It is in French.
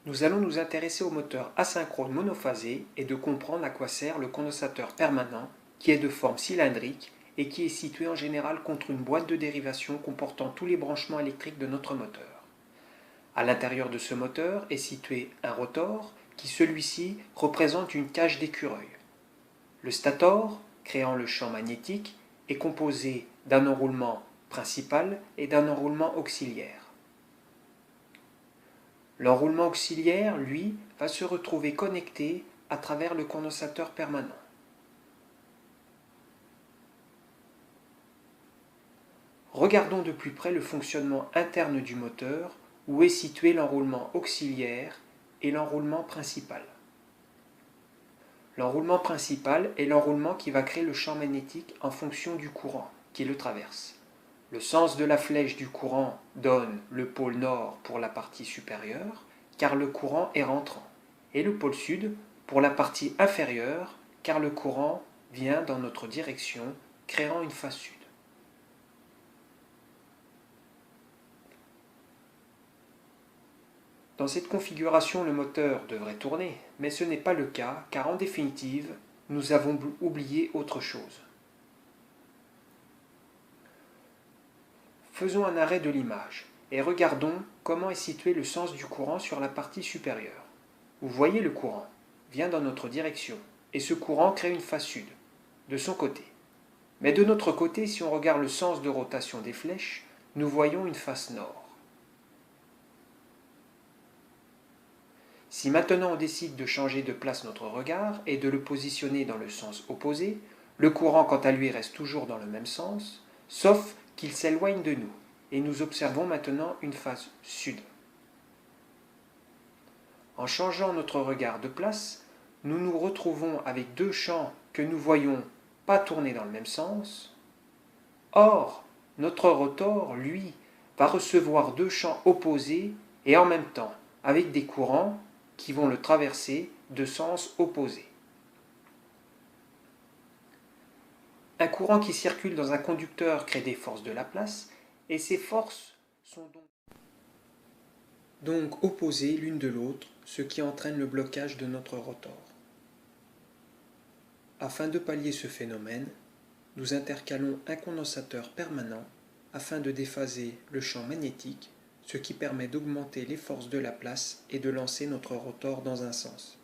Nous allons nous intéresser au moteur asynchrone monophasé et de comprendre à quoi sert le condensateur permanent qui est de forme cylindrique et qui est situé en général contre une boîte de dérivation comportant tous les branchements électriques de notre moteur. À l'intérieur de ce moteur est situé un rotor qui celui-ci représente une cage d'écureuil. Le stator, créant le champ magnétique, est composé d'un enroulement principal et d'un enroulement auxiliaire. L'enroulement auxiliaire, lui, va se retrouver connecté à travers le condensateur permanent. Regardons de plus près le fonctionnement interne du moteur où est situé l'enroulement auxiliaire et l'enroulement principal. L'enroulement principal est l'enroulement qui va créer le champ magnétique en fonction du courant qui le traverse. Le sens de la flèche du courant donne le pôle nord pour la partie supérieure, car le courant est rentrant, et le pôle sud pour la partie inférieure, car le courant vient dans notre direction, créant une face sud. Dans cette configuration, le moteur devrait tourner, mais ce n'est pas le cas, car en définitive, nous avons oublié autre chose. Faisons un arrêt de l'image et regardons comment est situé le sens du courant sur la partie supérieure. Vous voyez, le courant vient dans notre direction et ce courant crée une face sud, de son côté. Mais de notre côté, si on regarde le sens de rotation des flèches, nous voyons une face nord. Si maintenant on décide de changer de place notre regard et de le positionner dans le sens opposé, le courant quant à lui reste toujours dans le même sens, sauf qu'il s'éloigne de nous, et nous observons maintenant une face sud. En changeant notre regard de place, nous nous retrouvons avec deux champs que nous voyons pas tourner dans le même sens. Or, notre rotor, lui, va recevoir deux champs opposés et en même temps, avec des courants qui vont le traverser de sens opposés. Un courant qui circule dans un conducteur crée des forces de Laplace, et ces forces sont donc opposées l'une de l'autre, ce qui entraîne le blocage de notre rotor. Afin de pallier ce phénomène, nous intercalons un condensateur permanent afin de déphaser le champ magnétique, ce qui permet d'augmenter les forces de Laplace et de lancer notre rotor dans un sens.